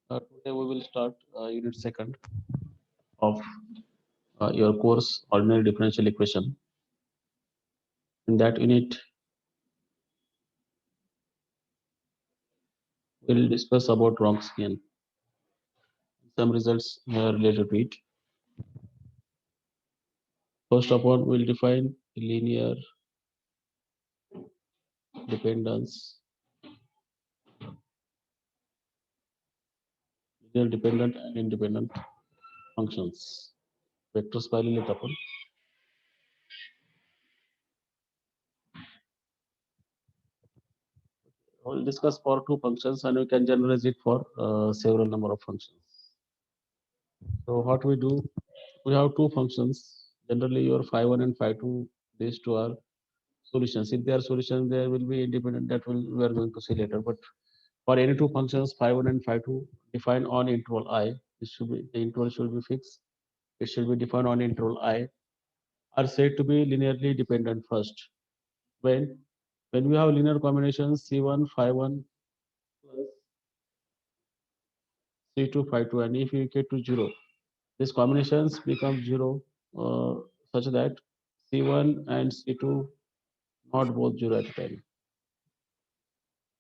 Today we will start unit second of your course ordinary differential equation. In that unit, we'll discuss about Wronskian. Some results here related to it. First of all, we'll define linear dependence, linear dependent and independent functions. Vectors पाहिलेले आपण. We'll discuss for two functions and we can generalize it for several number of functions. So what we do, we have two functions. Generally, your phi1 and phi2, these two are solutions. If they are solutions, there will be independent. That will we are going to see later. But for any two functions, phi1 and phi2, defined on interval I. This should be the interval should be fixed. It should be defined on interval I. Are said to be linearly dependent first. When when we have linear combinations C1 phi1 plus C2 phi2, and if you equate to 0, these combinations become 0 such that C1 and C2 not both 0 at a time.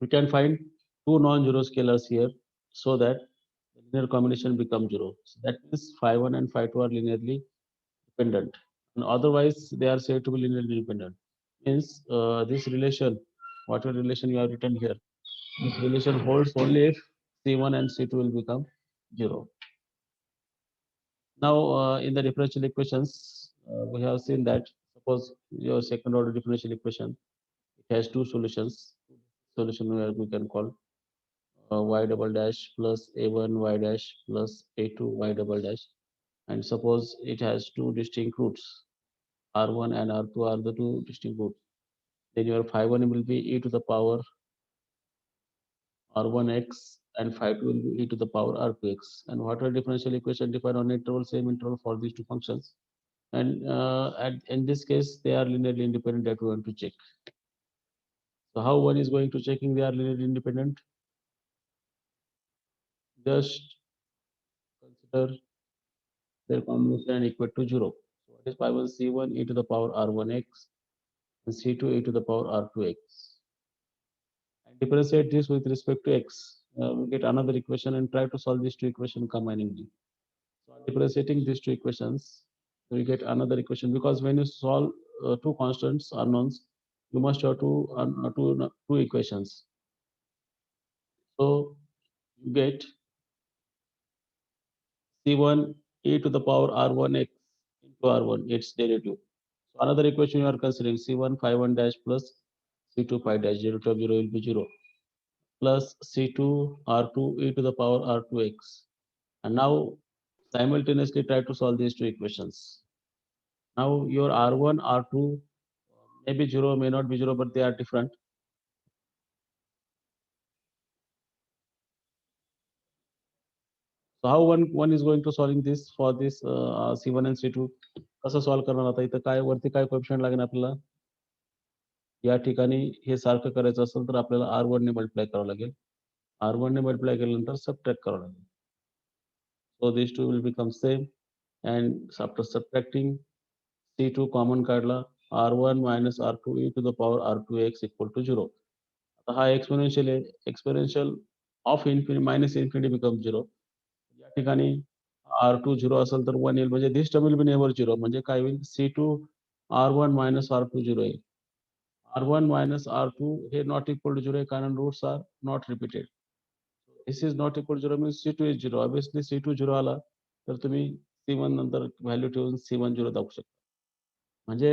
We can find two non-zero scalars here so that the linear combination becomes 0. So that means phi1 and phi2 are linearly dependent. And otherwise, they are said to be linearly dependent. Means this relation, whatever relation you have written here, this relation holds only if C1 and C2 will become 0. Now, in the differential equations, we have seen that suppose your second order differential equation, it has two solutions. Solution where we can call y double dash plus a1 y dash plus a2 y double dash. And suppose it has two distinct roots, r1 and r2 are the two distinct roots. Then your phi1 will be e to the power r1x and phi2 will be e to the power r2x. And what are differential equation defined on interval, same interval for these two functions. And in this case, they are linearly independent that we want to check. So how one is going to checking they are linearly independent? Just consider their combination equal to 0. So what is phi1 c1 e to the power r1x and c2 e to the power r2x. And differentiate this with respect to x. We get another equation and try to solve these two equations combiningly. So differentiating these two equations, we get another equation because when you solve two constants unknowns, you must have two equations. So you get C1 e to the power R1x into R1, its derivative. So another equation you are considering C1 phi1 dash plus C2 phi dash, derivative of 0 will be 0, plus C2 R2 e to the power R2x. And now simultaneously try to solve these two equations. Now your R1, R2 may be 0, may not be 0, but they are different. So how one is going to solving this for this C1 and C2? कसं solve करणार आता इथं काय वरती काय coefficient लागेल आपल्याला या ठिकाणी हे सारखं करायचं असेल तर आपल्याला R1 ने मल्टिप्लाय करावं लागेल R1 ने मल्टिप्लाय केल्यानंतर सबट्रॅक्ट करावं लागेल so these two will become same and after subtracting C2 common काढला R1 minus R2 e to the power R2x equal to 0 आता हा एक्सपोनेन्शियल आहे exponential of infinity minus infinity become 0 या ठिकाणी R2 0 असेल तर 1 येईल म्हणजे this term will be never 0 म्हणजे काय होईल C2 R1 minus R2 0 येईल R1 minus R2 hey not equal to 0 आहे कारण roots are not repeated. This is not equal to 0 means C2 is 0. Obviously C2 0 आला तर तुम्ही C1 नंतर व्हॅल्यू ठेवून C1 0 दाखवू शकता. म्हणजे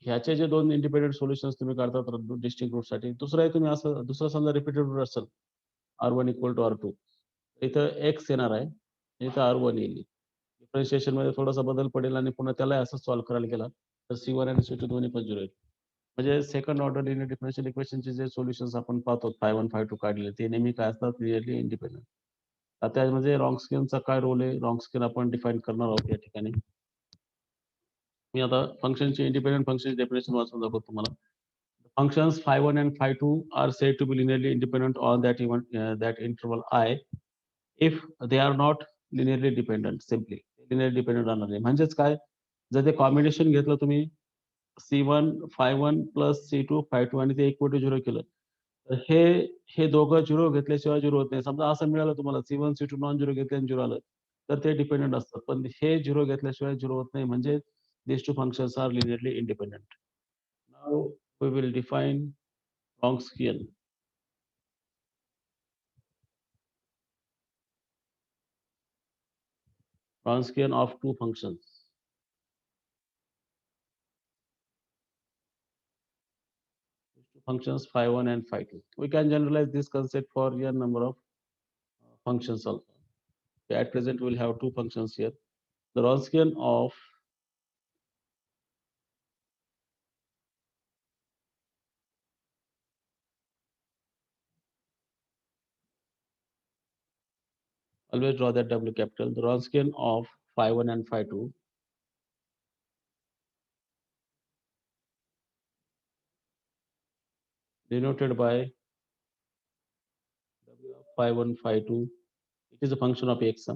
ह्याचे जे दोन इंडिपेंडेंट सोल्युशन्स तुम्ही काढतात डिस्टिंक्ट रूटसाठी दुसरा आहे तुम्ही असं दुसरा समजा रिपीटेड रूट असेल R1 equal to R2 इथं x येणार आहे इथं R1 येईल डिफरन्शिएशन मध्ये थोडासा बदल पडेल आणि पुन्हा त्याला असं सॉल्व्ह करायला गेला तर C1 आणि C2 दोन्ही पण 0 येईल म्हणजे सेकंड ऑर्डर लिनियर डिफरन्शियल इक्वेशनचे जे सोल्युशन्स आपण पाहतो phi1 phi2 काढले ते नेहमी काय असतात लिनियरली इंडिपेंडेंट आता त्यामध्ये रॉंगस्किनचा काय रोल आहे रॉंगस्किन आपण डिफाईन करणार आहोत या ठिकाणी मी आता फंक्शनचे इंडिपेंडेंट फंक्शन डेफिनेशन वाचून दाखवतो तुम्हाला functions phi1 and phi2 are said to be linearly independent on that interval I if they are not linearly dependent, simply linear dependent राहणार नाही. म्हणजेच काय, जर ते कॉम्बिनेशन घेतलं तुम्ही C1 Phi1 plus C2 Phi2 आणि ते इक्वल टू 0 केलं, तर हे दोघं 0 घेतल्याशिवाय 0 होत नाही. समजा असं मिळालं तुम्हाला C1 C2 नॉन 0 घेतले आणि 0 आलं, तर ते डिपेंडंट असतात. पण हे 0 घेतल्याशिवाय 0 होत नाही. म्हणजे these two functions are linearly independent. Now we will define Wronskian. Wronskian of two functions. Functions phi1 and phi2. We can generalize this concept for a number of functions also. At present, we'll have two functions here. The Wronskian of always draw that W capital. The Wronskian of phi1 and phi2 denoted by W of phi1 phi2. It is a function of x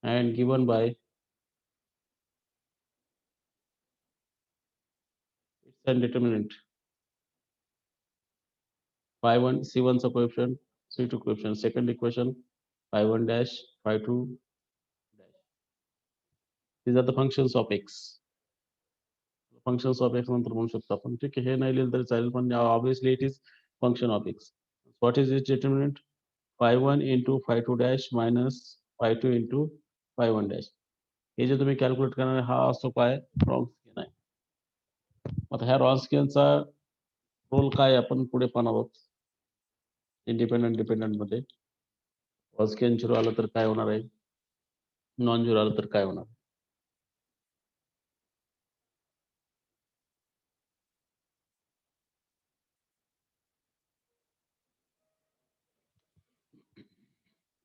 and given by its determinant phi1 C1 is a coefficient, C2 coefficient. Second equation phi1 dash phi2 dash. These are the functions of x. Functions of x नंतर म्हणू शकतो आपण. ठीक आहे, हे नाही लिहिलं तरी चालेल, पण obviously it is function of x. What is its determinant? phi1 into phi2 dash minus phi2 into phi1 dash. हे जे तुम्ही कॅल्क्युलेट करणार हा असतो काय, रॉन्स्कियन आहे. आता ह्या रॉन्स्कियनचा रोल काय आपण पुढे पाहणार आहोत. इंडिपेंडंट डिपेंडंट मध्ये रॉन्स्कियन 0 आलं तर काय होणार आहे, नॉन 0 आलं तर काय होणार.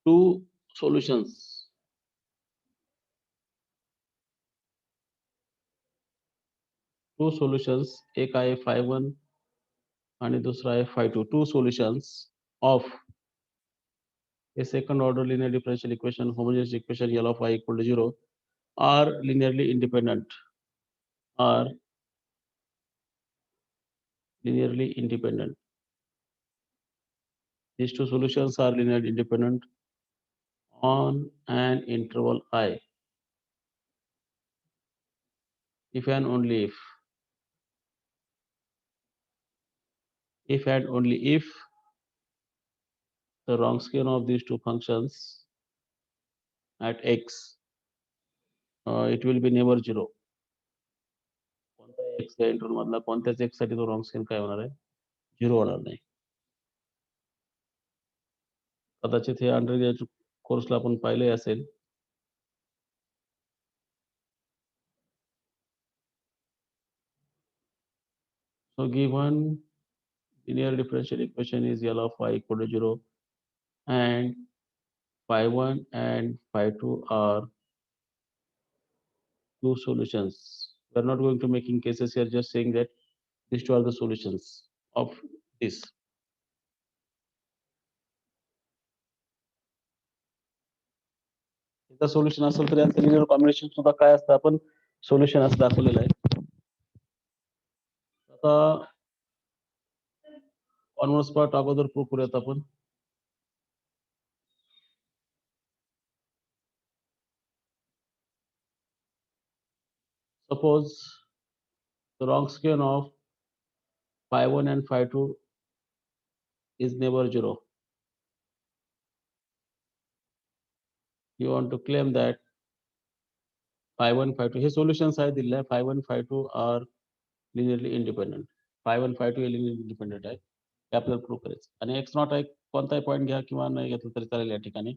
Two solutions. Two solutions, एक आहे phi1 आणि दुसरा आहे phi2. Two solutions of a second order linear differential equation, homogeneous equation L of I equal to 0 are linearly independent. Are linearly independent. These two solutions are linearly independent on an interval I. If and only if and only if the Wronskian of these two functions at x, it will be never 0. कोणता x या interval मधला कोणत्याच x साठी तो Wronskian काय होणार आहे, 0 होणार नाही. कदाचित हे अंडरग्रॅज्युएट कोर्सला आपण पाहिले असेल. So given linear differential equation is L of y equal to 0 and phi1 and phi2 are two solutions. We are not going to making cases here, just saying that these two are the solutions of this. The solution असेल तर याचं linear combination सुद्धा काय असतं आपण solution असं दाखवलेलं आहे. आता कॉन्व्हर्स पार्ट अगोदर प्रूव्ह करूयात आपण. Suppose the Wronskian of phi1 and phi2 is never 0. You want to claim that phi1 phi2 hey solutions आहे दिलेलं आहे. phi1 phi2 are linearly independent. phi1 phi2 hey linearly independent आहे. हे आपल्याला prove करायचं. आणि x नॉट आहे कोणताही point घ्या किंवा नाही घेतलं तरी चालेल या ठिकाणी.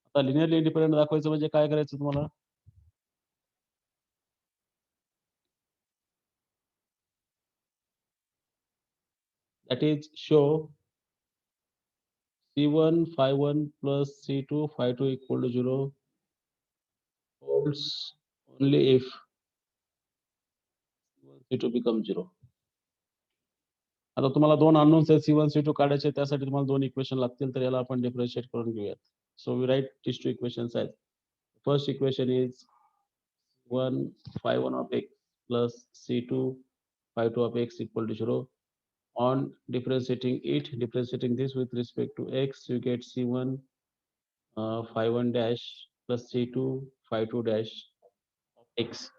आता लिनियरली इंडिपेंडंट दाखवायचं म्हणजे काय करायचं तुम्हाला, that is show C1 phi1 plus C2 phi2 equal to 0 holds only if C2 becomes 0. आता तुम्हाला दोन अननोन्स आहेत C1 C2 काढायचे, त्यासाठी तुम्हाला दोन इक्वेशन लागतील, तर याला आपण डिफरन्शिएट करून घेऊयात. So we write these two equations as first equation is 1 phi1 of x plus C2 phi2 of x equal to 0. On differentiating this with respect to x, you get C1 phi1 dash plus C2 phi2 dash of x.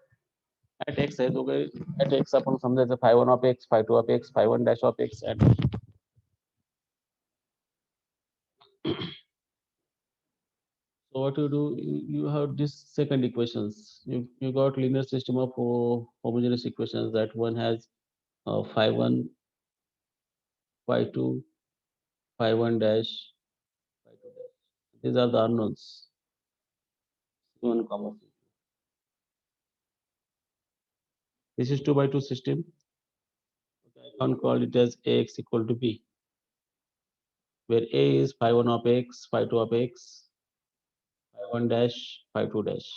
At x आहे दोघे, at x आपण समजायचं phi1 of x, phi2 of x, phi1 dash of x at so what you do, you have this second equations. You got linear system of homogeneous equations that one has phi1, phi2, phi1 dash, phi2 dash. These are the unknowns. C1 comma C2. This is 2 by 2 system. I can call it as Ax equal to B, where A is phi1 of x, phi2 of x, phi1 dash, phi2 dash.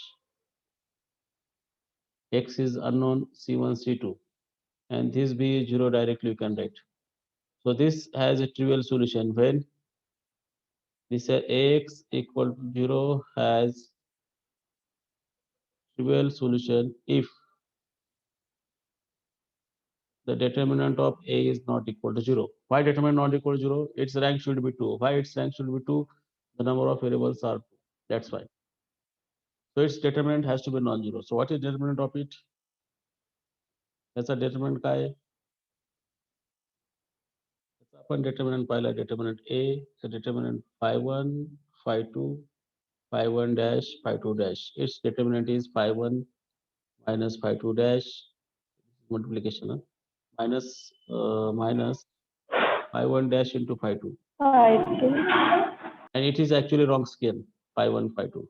X is unknown C1, C2, and this B is 0 directly you can write. So this has a trivial solution when this Ax equal to 0 has trivial solution if the determinant of A is not equal to 0. Why determinant not equal to 0? Its rank should be 2. Why its rank should be 2? The number of variables are 2. That's why. So its determinant has to be non-zero. So what is determinant of it? त्याचा determinant काय आहे? त्याचा आपण determinant पाहिला, determinant A, the determinant phi1, phi2, phi1 dash, phi2 dash. Its determinant is phi1 minus phi2 dash, multiplication, minus phi1 dash into phi2. And it is actually wrong scale, phi1, phi2,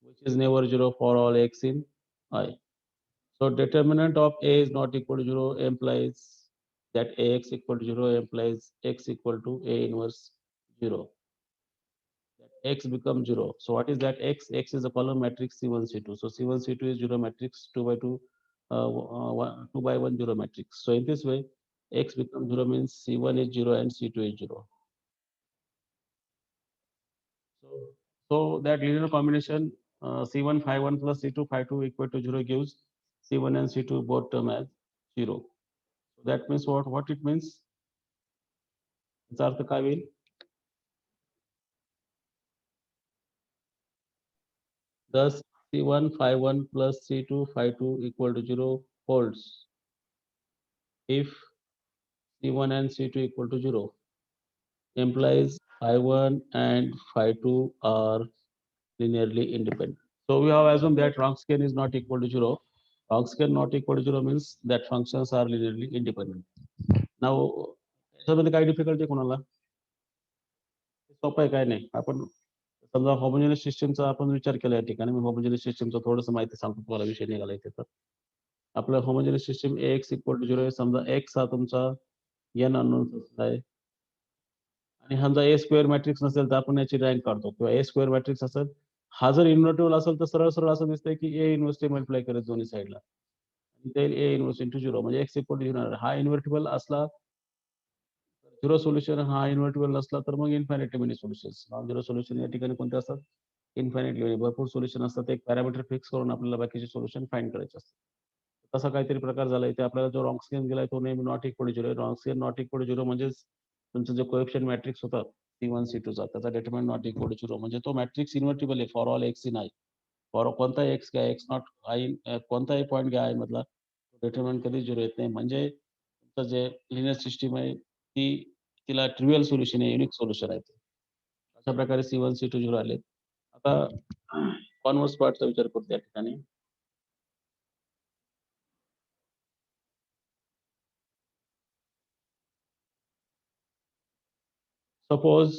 which is never 0 for all x in I. So determinant of A is not equal to 0 implies that Ax equal to 0 implies x equal to A inverse 0. That x becomes 0. So what is that x? X is a column matrix C1, C2. So C1, C2 is 0 matrix, 2 by 2, 2 by 1 0 matrix. So in this way, x becomes 0 means C1 is 0 and C2 is 0. So that linear combination C1 phi1 plus C2 phi2 equal to 0 gives C1 and C2 both term as 0. So that means what it means? याचा अर्थ काय होईल? Thus C1 phi1 plus C2 phi2 equal to 0 holds if C1 and C2 equal to 0 implies phi1 and phi2 are linearly independent. So we have assumed that Wronskian is not equal to 0. Wronskian not equal to 0 means that functions are linearly independent. Now याच्यामध्ये काय difficulty कोणाला? सोपं आहे, काय नाही. आपण समजा homogeneous सिस्टमचा आपण विचार केला या ठिकाणी. मी होमोजेनियस सिस्टमचं थोडंसं माहिती सांगतो तुम्हाला, विषय निघाला इथे. तर आपलं homogeneous system Ax equal to 0 आहे. समजा x हा तुमचा n अननोन्स आहे आणि समजा A स्क्वेअर मॅट्रिक्स नसेल तर आपण याची रँक काढतो, किंवा A स्क्वेअर मॅट्रिक्स असेल, हा जर इन्व्हर्टिबल असेल तर सरळ सरळ असं दिसतंय की A इन्व्हर्स मल्टिप्लाय करायचं दोन्ही साईडला, ते A इन्व्हर्स इंटू 0 म्हणजे x इक्वल टू 0. हा इन्व्हर्टिबल असला 0 सोल्युशन, हा इन्व्हर्टिबल नसला तर मग infinitely many solutions. Non zero solution या ठिकाणी कोणते असतात? इन्फायनाइटली मेनी, भरपूर सोल्युशन असतात. एक पॅरामीटर फिक्स करून आपल्याला बाकीचे सोल्युशन फाइंड करायचे असतात. तसा काहीतरी प्रकार झाला इथे. आपल्याला जो रॉन्स्कियन दिलाय तो नेहमी नॉट इक्वल टू 0 आहे. रॉन्स्कियन नॉट इक्वल टू 0 म्हणजेच तुमचं जे कोएफिशियंट मॅट्रिक्स होता C1 C2 चा, त्याचा डिटरमिनंट नॉट इक्वल टू 0 म्हणजे तो मॅट्रिक्स इन्व्हर्टिबल आहे for all x in I. For कोणताही एक्स घ्या, एक्स नॉट आय, कोणताही पॉईंट घ्या आय मधला, डिटरमिनंट कधी 0 येत नाही. म्हणजे तुमचं जे लिनियर सिस्टीम आहे तिला ट्रिवियल सोल्युशन आहे, युनिक सोल्युशन आहे. अशा प्रकारे C1 C2 0 आले. आता कॉन्व्हर्स पार्टचा विचार करू त्या ठिकाणी. सपोज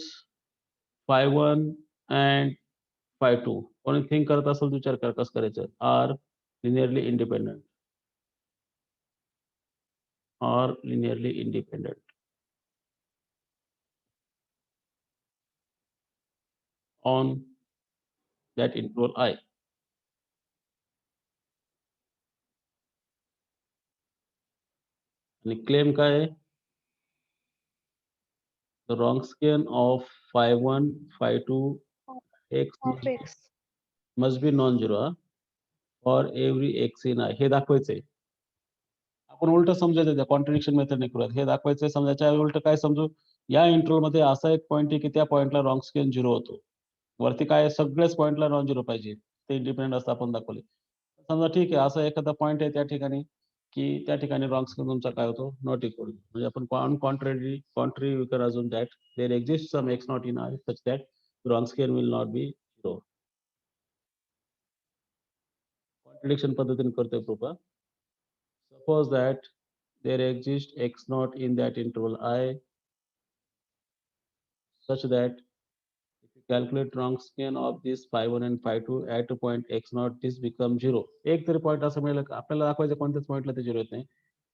phi1 and phi2 कोणी थिंक करत असेल तर विचार करा कसं करायचं. Are linearly independent, are linearly independent on that interval I. आणि क्लेम काय आहे? The Wronskian of phi1, phi2, x of x. must be non-zero for every x in I. हे दाखवायचंय. आपण उलट समजायचं त्या कॉन्ट्रडिक्शन मेथडने करूयात. हे दाखवायचंय समजायच्या उलट काय समजू, या इंटरवल मध्ये असा एक पॉईंट आहे की त्या पॉईंटला रॉन्स्कियन 0 होतो. वरती काय सगळ्याच पॉईंटला नॉन झिरो पाहिजे, ते इंडिपेंडेंट असं आपण दाखवले. समजा ठीक आहे, असा एखादा पॉईंट आहे त्या ठिकाणी की त्या ठिकाणी रॉन्स्कियन तुमचा काय होतो, नॉट इक्वल. म्हणजे आपण contrary we can assume that there exist some x not in I such that wronskian will not be 0. Contradiction पद्धतीने करतोय proof. Suppose that there exists x naught in that interval I such that if you calculate Wronskian of this phi1 and phi2 at a point x naught, this becomes 0. एक तरी point असं मिळेल, आपल्याला दाखवायचं कोणत्याच पॉईंटला ते 0 येत नाही,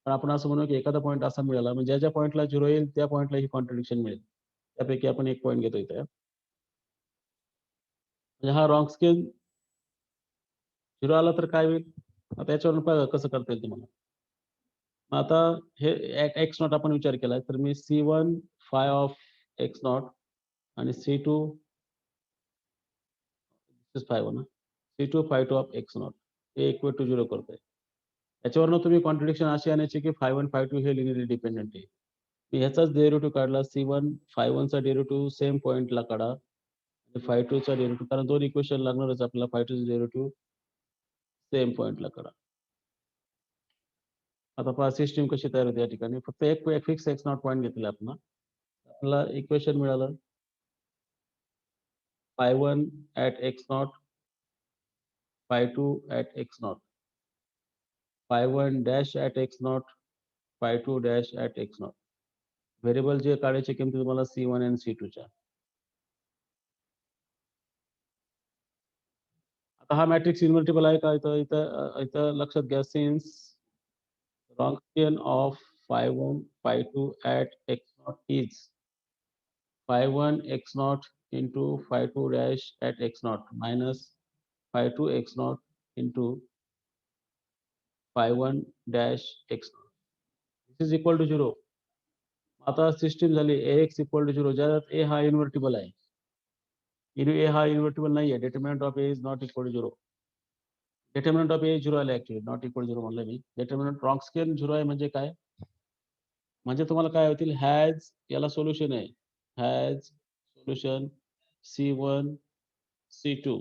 पण आपण असं म्हणू की एखादा पॉईंट असा मिळाला म्हणजे ज्याच्या पॉईंटला 0 येईल त्या पॉईंटला ही कॉन्ट्रडिक्शन मिळेल. त्यापैकी आपण एक पॉईंट घेतो इथे. म्हणजे हा Wronskian 0 आला तर काय होईल, आता याच्यावरून कसं करता येईल तुम्हाला. आता हे एक्स नॉट आपण विचार केला तर मी C1 phi of x naught आणि C2 phi C2 phi of x naught हे इक्वल टू 0 करतोय. याच्यावरनं तुम्ही कॉन्ट्रडिक्शन अशी आणायची की फाय1 फाय2 हे लिनिअरली डिपेंडेंट आहे. मी ह्याचाच डेरिव्हेटिव्ह काढला, C1 फाय1चा डेरिव्हेटिव्ह सेम पॉईंटला काढा आणि फाय2चा डेरिव्हेटिव्ह, कारण दोन इक्वेशन लागणारच आपल्याला, फाय2चा डेरिव्हेटिव्ह सेम पॉईंटला करा. आता पहा सिस्टीम कशी तयार होते या ठिकाणी. फक्त एक फिक्स एक्स नॉट पॉईंट घेतला आपण, आपल्याला इक्वेशन मिळालं phi1 at x naught, phi2 at x naught, phi1 dash at x naught, phi2 dash at x naught. Variable जे काढायची किमती तुम्हाला C1 आणि C2 च्या. आता हा मॅट्रिक्स इन्व्हर्टिबल आहे का? इथं लक्षात घ्या, since Wronskian of phi1 phi2 at x naught is phi1 x naught into phi2 dash at x naught minus phi2 x naught into phi1 dash x naught. This is equal to 0. आता system झाली ax equal to 0, ज्यात a हा इन्व्हर्टिबल आहे. a हा इन्व्हर्टिबल नाहीये, determinant of a is not equal to 0. Determinant of a 0 आले actually, not equal 0 म्हणलं मी. Determinant Wronskian 0 आहे म्हणजे काय, म्हणजे तुम्हाला काय होतील, हॅज याला सोल्युशन आहे, has solution C1 C2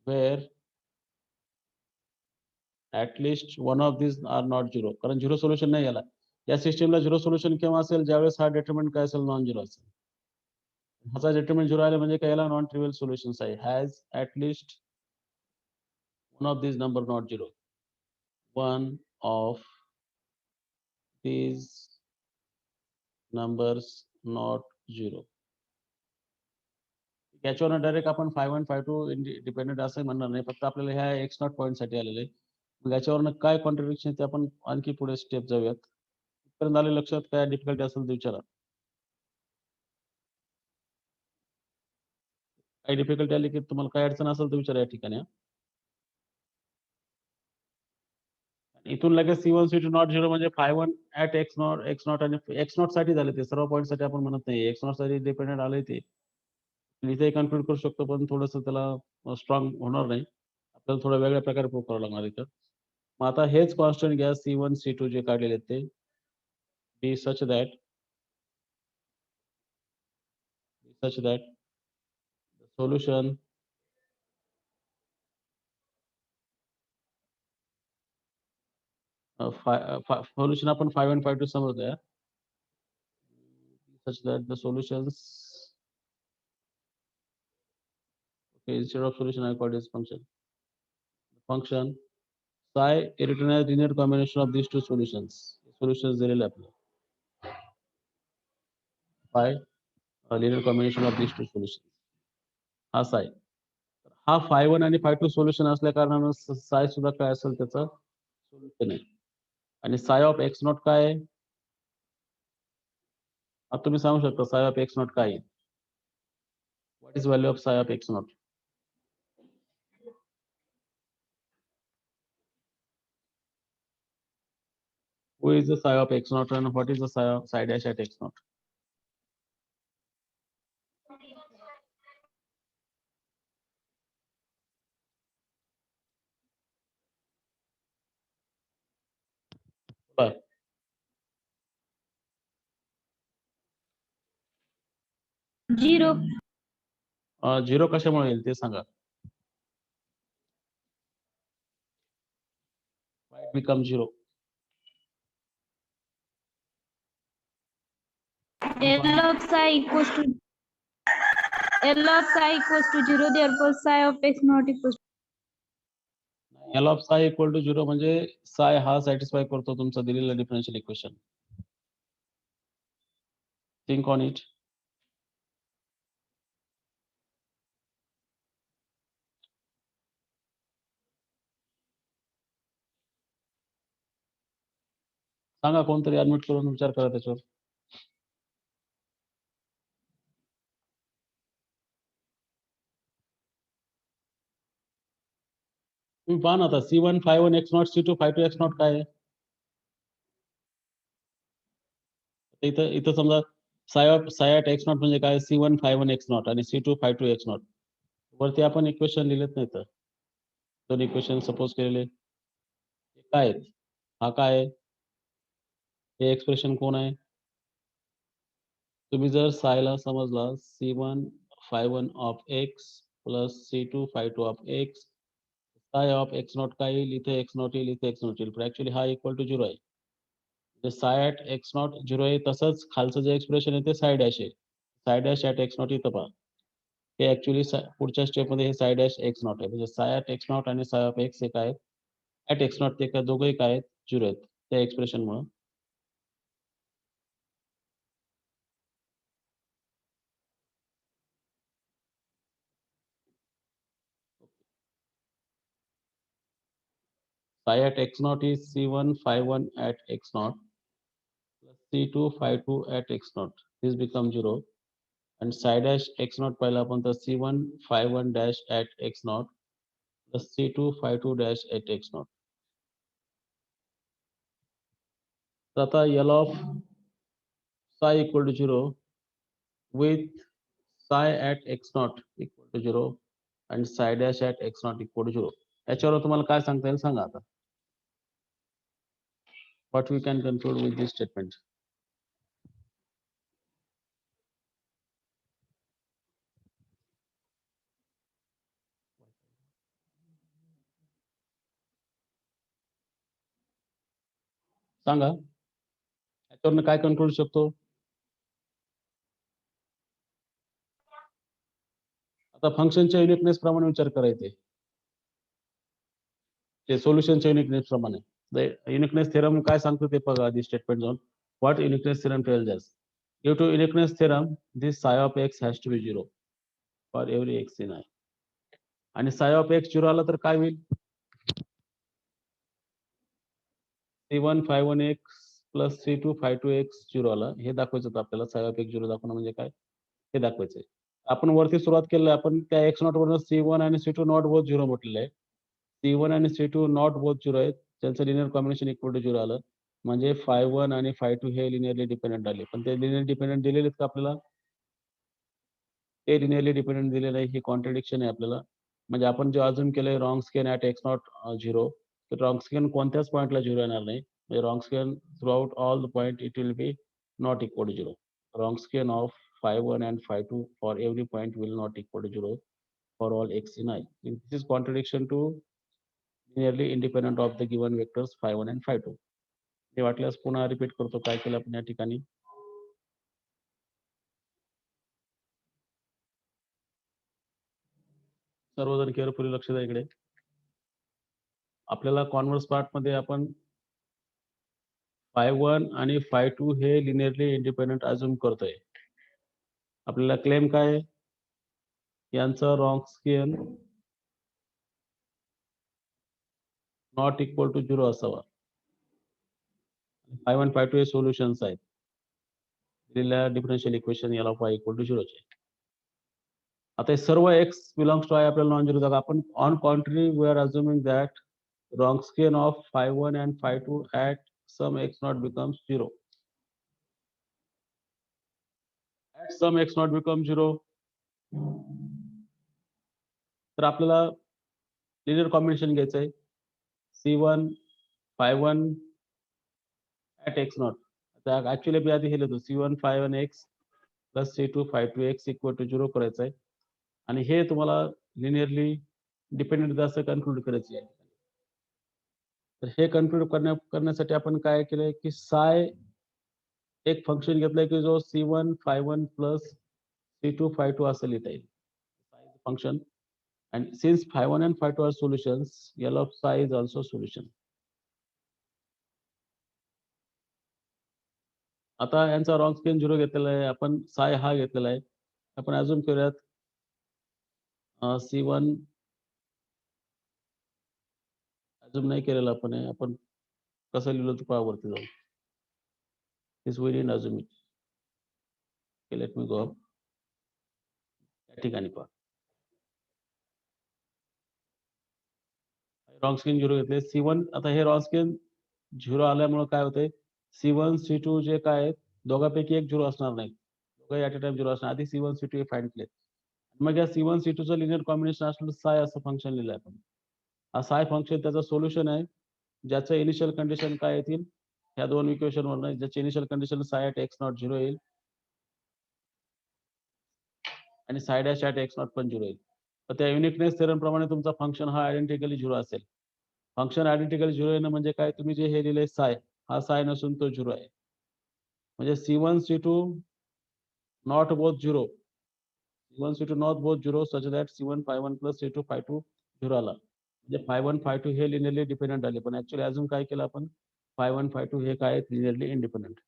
where at least one of these are not 0. कारण 0 सोल्युशन नाही याला. या सिस्टीमला 0 सोल्युशन केव्हा असेल, ज्यावेळेस हा डिटर्मिनंट काय असेल, नॉन 0 असेल. ह्याचा डिटर्मिनंट 0 आले म्हणजे काय, याला नॉन ट्रिवियल सोल्युशन्स आहे. Has at least one of these number not 0. One of these numbers not 0. याच्यावर डायरेक्ट आपण फाय1 फाय2 डिपेंडेंट असं म्हणणार नाही, फक्त आपल्याला ह्या एक्स नॉट पॉईंट साठी आलेले. मग याच्यावरनं काय कॉन्ट्रडिक्शन ते आपण आणखी पुढे स्टेप जाऊयात. इथपर्यंत आले लक्षात, काय डिफिकल्टी असेल तर विचारा. काही डिफिकल्टी आली की तुम्हाला काय अडचण असेल तर विचारा या ठिकाणी. इथून लगेच C1 C2 नॉट 0 म्हणजे फाय1 ऍट एक्स नॉट आणि एक्स नॉट साठी झाले, ते सर्व पॉईंट साठी आपण म्हणत नाही, एक्स नॉट साठी डिपेंडेंट आले ते. इथे कन्फ्युज करू शकतो, पण थोडंसं त्याला स्ट्रॉंग होणार नाही, आपल्याला थोडं वेगळ्या प्रकारे प्रूव्ह करावं लागणार इथं. मग आता हेच कॉन्स्टंट घ्या, C1 C2 जे काढलेले आहेत ते, be such that solution solution आपण phi one फाय2 समजतोय, such that the solutions, okay, instead of solution I call this function psi written as linear combination of these two solutions. Solutions दिलेले आपल्याला phi linear combination of these two solutions, हा psi. हा फाय1 आणि फाय2 solution असल्या कारणानं psi सुद्धा काय असेल त्याचं सोल्युशन आहे. आणि psi ऑफ एक्स नॉट काय आहे, आता तुम्ही सांगू शकता psi ऑफ एक्स नॉट काय आहे. What is value of psi of x not? Who is the psi of x naught and what is the psi dash at x naught? Zero. Zero कशामुळे येईल ते सांगा. Why it becomes 0? L of psi equals to 0. Therefore, psi of x naught equals to. L of psi equal to 0 म्हणजे psi हा satisfy करतो तुमचा दिलेला differential equation. Think on it. सांगा कोणतरी अॅडमिट करून विचार करा त्याच्यावर. तुम्ही पहा ना आता C1 51 x naught C2 52 x naught काय आहे? इथं समजा psi at x naught म्हणजे काय C1 51 x naught आणि C2 52 x naught. वरती आपण इक्वेशन लिहिलेत नाही तर दोन इक्वेशन सपोज केलेले काय आहेत? हा काय आहे? हे एक्सप्रेशन कोण आहे? तुम्ही जर सायला समजला C1 51 of x plus C2 52 of x psi of x naught काय येईल? इथे x naught येईल, इथे x naught येईल. पण ऍक्च्युली हा इक्वल टू 0 आहे. म्हणजे psi at x naught 0 आहे. तसंच खालचं जे एक्सप्रेशन आहे ते psi dash आहे. psi dash at x naught इथं पहा. हे ऍक्च्युली पुढच्या स्टेपमध्ये हे psi dash x naught आहे. म्हणजे psi at x naught आणि psi of x हे काय आहेत? at x naught ते काय दोघंही काय आहेत? 0 आहेत. त्या एक्सप्रेशनमुळं. Psi at x naught is C1 51 at x naught plus C2 52 at x naught. This becomes 0. And psi dash x naught पहिला आपण तर C1 51 dash at x naught plus C2 52 dash at x naught. तर आता L of psi equal to 0 with psi at x naught equal to 0 and psi dash at x naught equal to 0. याच्यावर तुम्हाला काय सांगता येईल सांगा आता. What we can conclude with this statement? सांगा. याच्यावरनं काय conclude शकतो? आता फंक्शनच्या युनिकनेस प्रमाणे विचार करायचे. ते सोल्युशनच्या युनिकनेस प्रमाणे. युनिकनेस थेरम काय सांगतो ते बघा आधी स्टेटमेंट जाऊन. What uniqueness theorem tells us? Due to uniqueness theorem, this psi of x has to be 0 for every x in I. आणि psi of x 0 आला तर काय होईल? C1 51 x plus C2 52 x 0 आला. हे दाखवायचं होतं आपल्याला psi of x 0 दाखवणं म्हणजे काय? हे दाखवायचंय. आपण वरती सुरुवात केली आपण त्या x naught वरून C1 आणि C2 नॉट बोथ 0 म्हटलेलं आहे. C1 आणि C2 नॉट बोथ 0 आहेत. त्यांचं लिनियर कॉम्बिनेशन इक्वल टू 0 आलं. म्हणजे 51 आणि 52 हे लिनियरली डिपेंडंट आले. पण ते लिनियर डिपेंडंट दिलेले आहेत का आपल्याला? ते लिनियरली डिपेंडंट दिलेलं आहे. ही कॉन्ट्रडिक्शन आहे आपल्याला. म्हणजे आपण जे अझ्युम केलंय wrong scan at x naught 0 तर रॉंग स्केन कोणत्याच पॉइंटला 0 येणार नाही. म्हणजे Wronskian throughout all the point it will be not equal to 0. Wrong skein of 51 and 52 for every point will not equal to 0 for all x in I. This is contradiction to linearly independent of the given vectors 51 and 52. हे वाटल्यास पुन्हा repeat करतो काय केलं आपण या ठिकाणी. सर्वजण carefully लक्ष द्या इकडे. आपल्याला कॉन्व्हर्स पार्ट मध्ये आपण 51 आणि 52 हे लिनियरली इंडिपेंडंट अझ्युम करतोय. आपल्याला क्लेम काय आहे? यांचं wronskian not equal to 0 असावा. 51 52 हे सोल्युशन्स आहेत. दिलेल्या डिफरन्शियल इक्वेशन याला y इक्वल टू 0 चे. आता हे सर्व x बिलॉंग्स टू I आपल्याला नॉन झिरो जागा. आपण on contrary we are assuming that wronskian of 51 and 52 at sum x naught becomes 0. At sum x naught becomes 0. तर आपल्याला लिनियर कॉम्बिनेशन घ्यायचं आहे. C1 phi1 at x naught. आता actually मी आधी हे लिहितो C1 phi1 x plus C2 phi2 x equal to 0 करायचं आहे आणि हे तुम्हाला लिनियरली डिपेंडेंट असं कन्क्लूड करायचं आहे. तर हे कन्क्लूड करण्यासाठी आपण काय केलंय की साय एक फंक्शन घेतलंय की जो C1 phi1 plus C2 phi2 असं लिहिता येईल. Function and since phi1 and phi2 are solutions, L of psi is also solution. आता यांचा रॉन्स्कियन 0 घेतलेला आहे, आपण साय हा घेतलेला आहे. आपण अजून करूयात C1 अजून नाही केलेलं आपण हे. आपण कसं लिहिलं तर पहा वरती जाऊ. This we didn't assume it. Okay, let me go up. त्या ठिकाणी पहा. रॉन्स्कियन 0 घेतले. C1 आता हे रॉन्स्कियन 0 आल्यामुळे काय होतंय C1 C2 जे काय आहेत दोघांपैकी एक 0 असणार नाही. दोघे ऍट अ टाइम 0 असणार. आधी C1 C2 हे फाइंड केले. मग या C1 C2 चं लिनियर कॉम्बिनेशन असलं साय असं फंक्शन लिहिलंय आपण. हा साय फंक्शन त्याचं सोल्युशन आहे ज्याचं इनिशियल कंडिशन काय येतील ह्या दोन इक्वेशन वरनं ज्याचे initial condition Sai at x not 0 येईल आणि Sai dash at x not पण 0 येईल. तर त्या युनिकनेस थेरम प्रमाणे तुमचा फंक्शन हा आयडेंटिकली 0 असेल. फंक्शन आयडेंटिकली 0 येणं म्हणजे काय तुम्ही जे हे लिहिले साय हा साय नसून तो 0 आहे. म्हणजे C1 C2 not both 0. C1 C2 not both 0 such that C1 phi1 plus C2 phi2 0 आला. म्हणजे phi1 phi2 हे लिनियरली डिपेंडेंट आले पण ऍक्च्युअली अजून काय केलं आपण phi1 phi2 हे काय लिनियरली इंडिपेंडेंट.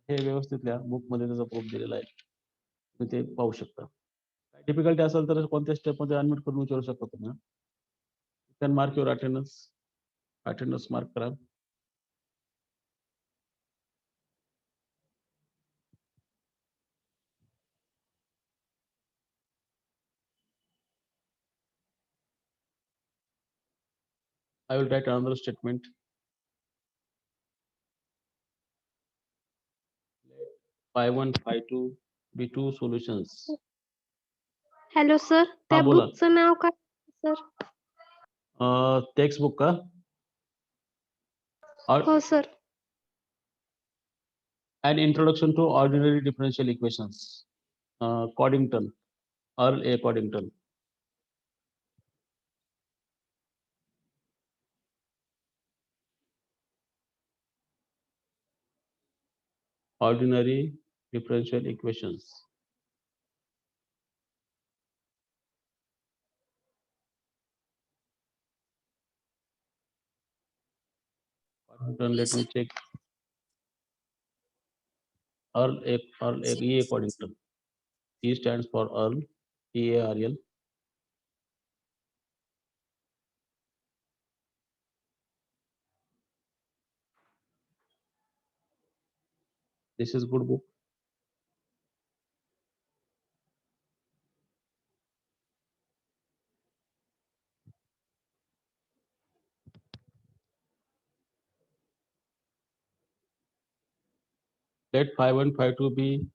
हे व्यवस्थित लिहा बुक मध्ये त्याचा प्रूफ दिलेला आहे. तुम्ही ते पाहू शकता. काय डिफिकल्टी असेल तर कोणत्या स्टेप मध्ये अनम्यूट करून विचारू शकता तुम्ही. Can mark your attendance mark करा. I will write another statement. Phi1 phi2 be two solutions. Hello sir त्या बोला. बुकचं नाव काय सर? टेक्स्ट बुक का? हो sir. An introduction to ordinary differential equations. Coddington, Earl A. Coddington. Ordinary differential equations. Coddington, let me check. Earl A. E. A. Coddington. E stands for Earl, E-A-R-L. This is good book. Let phi1 phi2 be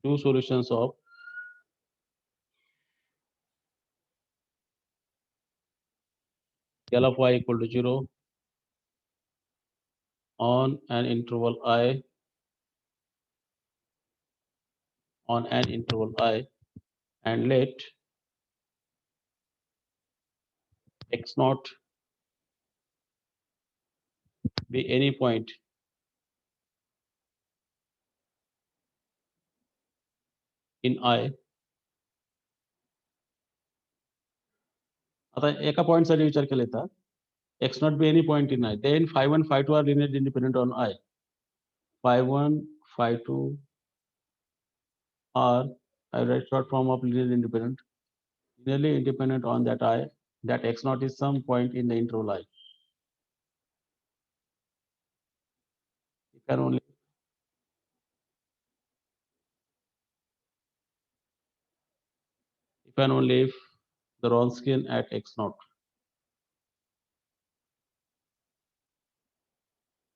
two solutions of L of y equal to 0 on an interval I and let x naught be any point in I. आता एका point साठी विचार केला येतात x not be any point in I. Then phi1 phi2 are linearly independent on I. Phi1 phi2 are, I write short form of linearly independent on that I, that x naught is some point in the interval I. If and only if the Wronskian at x naught.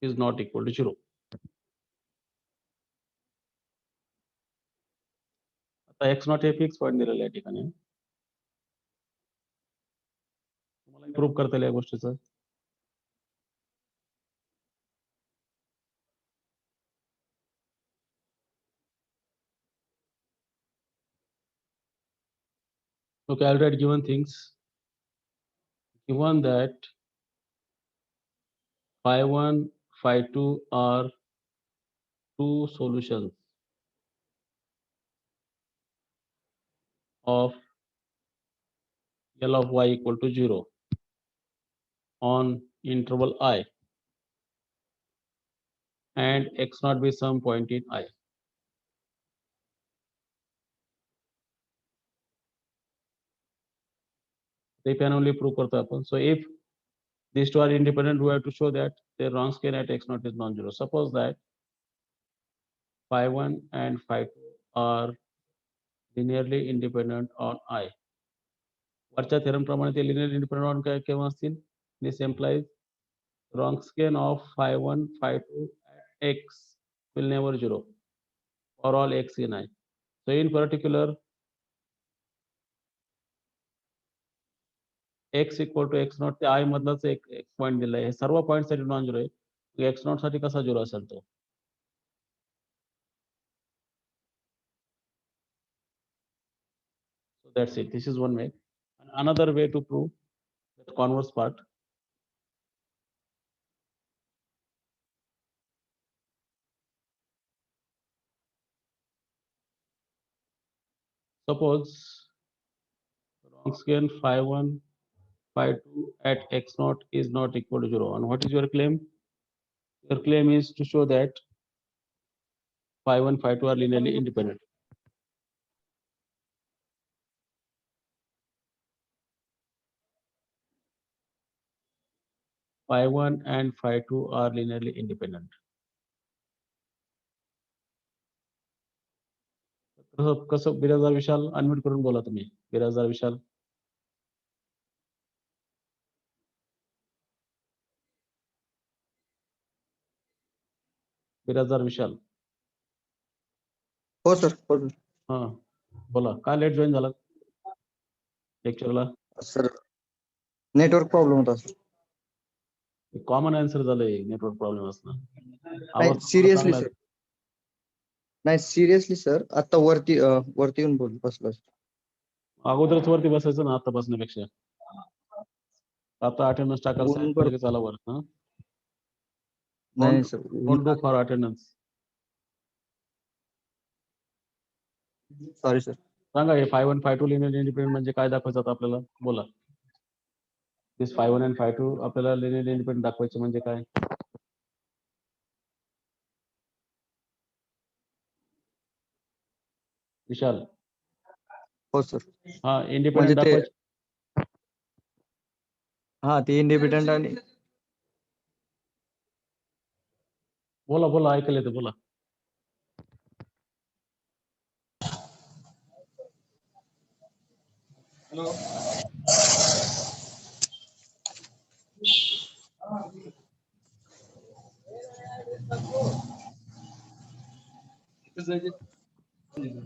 is not equal to 0. आता x naught हे fix point दिलेलं आहे या ठिकाणी. तुम्हाला prove करता येईल या गोष्टीचं. So calculate given things. Given that phi1, phi2 are two solutions of L of y equal to 0 on interval I and x naught be some point in I. They can only prove करतो आपण. So if these two are independent, we have to show that their Wronskian at x naught is non-zero. Suppose that phi1 and phi2 are linearly independent on I. वरच्या theorem प्रमाणे ते linearly independent on काय केव्हा असतील? This implies Wronskian of phi1, phi2 at x will never 0 for all x in I. So in particular, x equal to x naught ते I मधलाच एक point दिलाय. हे सर्व point साठी नॉन झिरो आहे. x naught साठी कसा 0 असेल तो? So that's it. This is one way. And another way to prove the converse part. Suppose Wronskian phi1, phi2 at x naught is not equal to 0. And what is your claim? Your claim is to show that phi1, phi2 are linearly independent. Phi1 and phi2 are linearly independent. कसं बिराजदार विशाल unmute करून बोला तुम्ही. बिराजदार विशाल. बिराजदार विशाल. हो sir, हो sir. हा बोला. का late join झाला लेक्चरला? सर नेटवर्क प्रॉब्लेम होता सर. कॉमन आन्सर झालंय नेटवर्क प्रॉब्लेम असणं. नाही सिरियसली सर. नाही सिरियसली सर. आता वरती येऊन बसलो. अगोदरच वरती बसायचं ना आता बसण्यापेक्षा. आता अटेंडन्स टाकायला सांगितलं लगेच आला वर. नाही sir. Don't do for attendance. Sorry sir. सांगा हे phi1, phi2 लिनियर इंडिपेंडेंट म्हणजे काय दाखवायचं आपल्याला? बोला. दिस phi1 and phi2 आपल्याला लिनियर इंडिपेंडेंट दाखवायचं म्हणजे काय? विशाल. हो सर. हा इंडिपेंडेंट दाखवायचं. हा ते इंडिपेंडेंट आणि बोला बोला ऐकायला येतं बोला. हॅलो.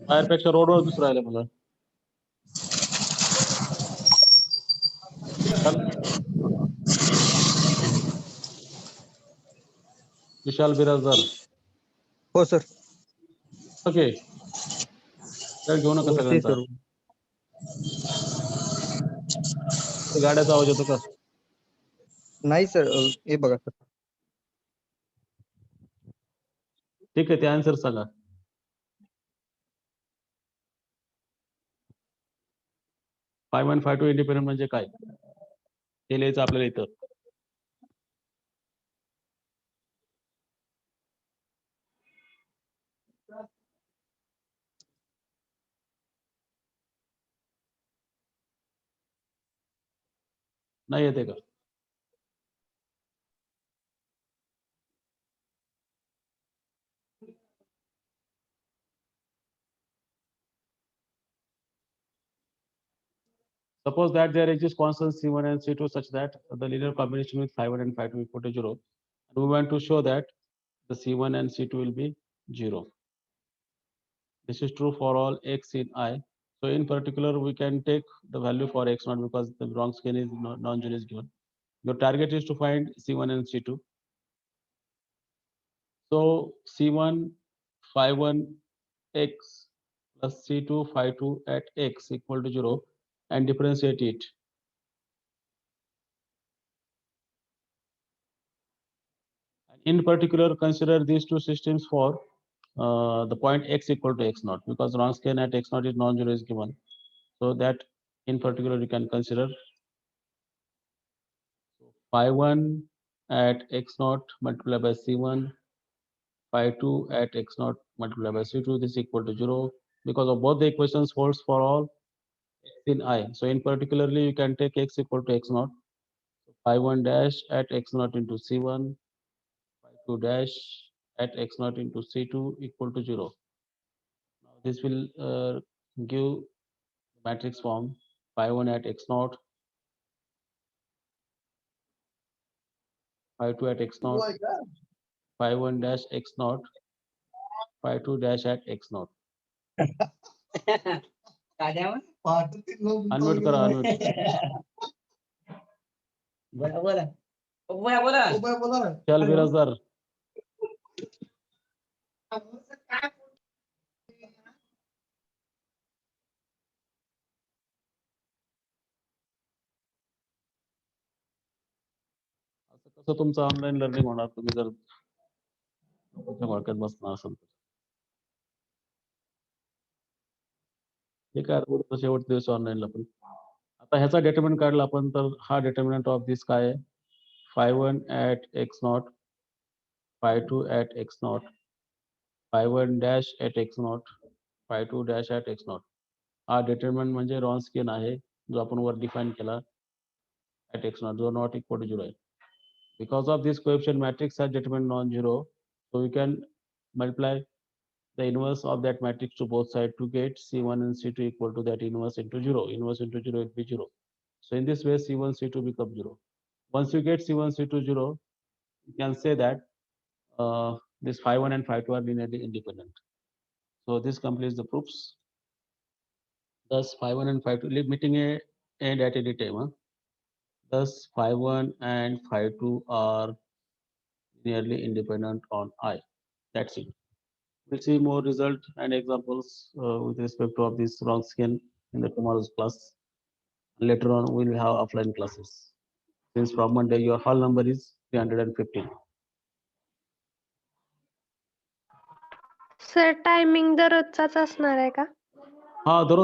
बाहेरपेक्षा रोडवर दिसून राहिलं मला. विशाल बिराजदार. हो सर. ओके. घेऊ नका सगळ्यांचा. गाड्याचा आवाज येतो का? नाही सर. हे बघा सर. ठीक आहे ते आन्सर सांगा. phi1, phi2 इंडिपेंडेंट म्हणजे काय? हे लिहायचं आपल्याला इथं. नाही येते का? Suppose that there exists constants C1 and C2 such that the linear combination with phi1 and phi2 equal to 0. We want to show that the C1 and C2 will be 0. This is true for all x in I. So in particular, we can take the value for x0 because the Wronskian is non-zero is given. Your target is to find C1 and C2. So C1 phi1 x plus C2 phi2 at x equal to 0 and differentiate it. In particular, consider these two systems for the point x equal to x0 because Wronskian at x0 is non-zero is given. So that in particular you can consider phi1 at x0 multiplied by C1, phi2 at x0 multiplied by C2, this is equal to 0 because of both the equations holds for all x in I. So in particularly you can take x equal to x0, phi1 dash at x0 into C1, phi2 dash at x0 into C2 equal to 0. Now this will give matrix form phi1 at x0, phi2 at x0, phi1 dash x0, phi2 dash at x0. Unmute करा, unmute. चल बिराजदार. असं कसं तुमचं online learning होणार तुम्ही जर तुमच्या वाक्यात बसणार असेल तर. ठीक आहे, पुढचं शेवटचा दिवस ऑनलाईनला पण. आता ह्याचा डिटर्मिनंट काढला आपण तर हा डिटर्मिनंट ऑफ दिस काय आहे? phi1 at x0, phi2 at x0, phi1 dash at x0, phi2 dash at x0. हा डिटर्मिनंट म्हणजे रॉन्स्कियन आहे जो आपण वर डिफाइन केला at x0 जो नॉट इक्वल टू 0 आहे. Because of this coefficient matrix has determined non-zero, so we can multiply the inverse of that matrix to both sides to get C1 and C2 equal to that inverse into 0. Inverse into 0 will be 0. So in this way, C1, C2 become 0. Once you get C1, C2 0, you can say that this phi1 and phi2 are linearly independent. So this completes the proofs. Thus phi1 and phi2 meeting a end at any time. Thus phi1 and phi2 are linearly independent on I. That's it. We'll see more results and examples with respect to of this Wronskian in the tomorrow's class. Later on, we'll have offline classes. Since from Monday, your hall number is 315. Sir timing दररोजचाच असणार आहे का? हा, दररोज